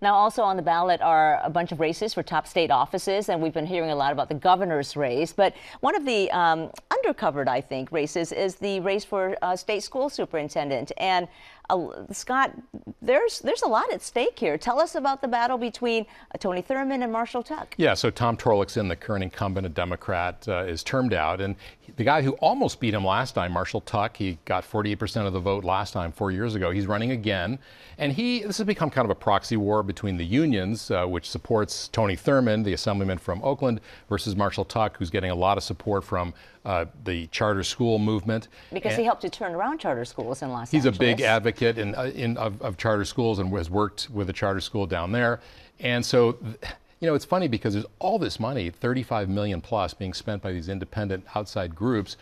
Now, also on the ballot are a bunch of races for top state offices, and we've been hearing a lot about the governor's race. But one of the undercovered, I think, races is the race for state school superintendent. And Scott, there's a lot at stake here. Tell us about the battle between Tony Thurmond and Marshall Tuck. Yeah, so Tom Torlakson, the current incumbent, a Democrat, is termed out. And the guy who almost beat him last time, Marshall Tuck, he got 48% of the vote last time, 4 years ago. He's running again. And this has become kind of a proxy war between the unions, which supports Tony Thurmond, the assemblyman from Oakland, versus Marshall Tuck, who's getting a lot of support from the charter school movement. Because he helped to turn around charter schools in Los Angeles. He's a big advocate of charter schools and has worked with a charter school down there. And so, you know, it's funny because there's all this money, 35 million plus, being spent by these independent outside groups.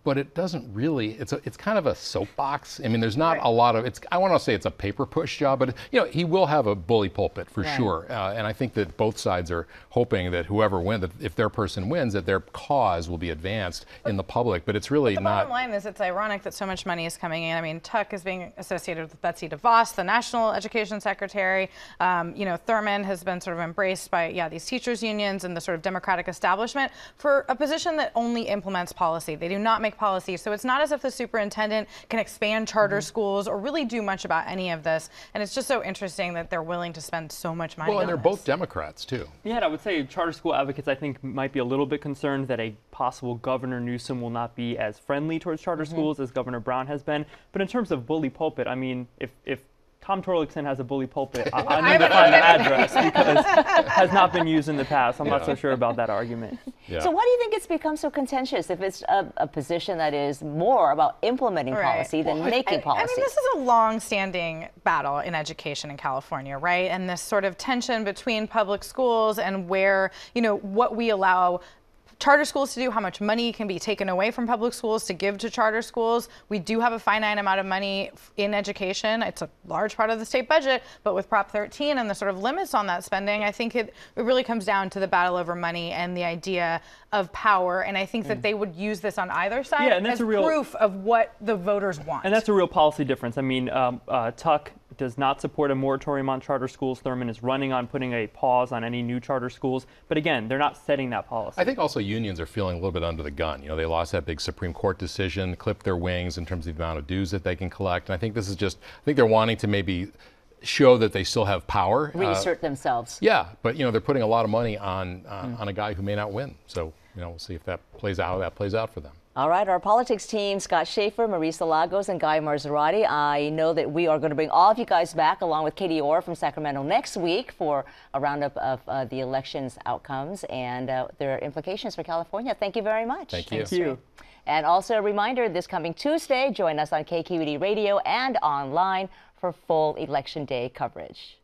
But it doesn't really, it's kind of a soapbox. I mean, there's not a lot of, I want to say it's a paper push job, but, you know, he will have a bully pulpit for sure. And I think that both sides are hoping that whoever wins, that if their person wins, that their cause will be advanced in the public. But it's really not. The bottom line is it's ironic that so much money is coming in. I mean, Tuck is being associated with Betsy DeVos, the National Education Secretary. You know, Thurmond has been sort of embraced by, these teachers unions and the sort of Democratic establishment for a position that only implements policy. They do not make policy. So it's not as if the superintendent can expand charter schools or really do much about any of this. And it's just so interesting that they're willing to spend so much money on and they're both Democrats, too. Yeah, and I would say charter school advocates, I think, might be a little bit concerned that a possible Governor Newsom will not be as friendly towards charter schools as Governor Brown has been. But in terms of bully pulpit, I mean, if Tom Torlakson has a bully pulpit, I need to find the address because it has not been used in the past. I'm not so sure about that argument. Yeah. So why do you think it's become so contentious if it's a position that is more about implementing policy than making policy? I mean, this is a long-standing battle in education in California, right? And this sort of tension between public schools and where, you know, what we allow charter schools to do, how much money can be taken away from public schools to give to charter schools. We do have a finite amount of money in education. It's a large part of the state budget, but with Prop 13 and the sort of limits on that spending, I think it really comes down to the battle over money and the idea of power. And I think that they would use this on either side as proof of what the voters want. And that's a real policy difference. I mean, Tuck does not support a moratorium on charter schools. Thurmond is running on putting a pause on any new charter schools. But again, they're not setting that policy. I think also unions are feeling a little bit under the gun. You know, they lost that big Supreme Court decision, clipped their wings in terms of the amount of dues that they can collect. And I think this is just, I think they're wanting to maybe show that they still have power. Reassert themselves. Yeah, but, you know, they're putting a lot of money on a guy who may not win. So, you know, we'll see if that plays out, how that plays out for them. All right, our politics team, Scott Schaefer, Marisa Lagos, and Guy Marzorati. I know that we are going to bring all of you guys back along with Katie Orr from Sacramento next week for a roundup of the election's outcomes and their implications for California. Thank you very much. Thank you. Thank you. And also a reminder, this coming Tuesday, join us on KQED Radio and online for full Election Day coverage.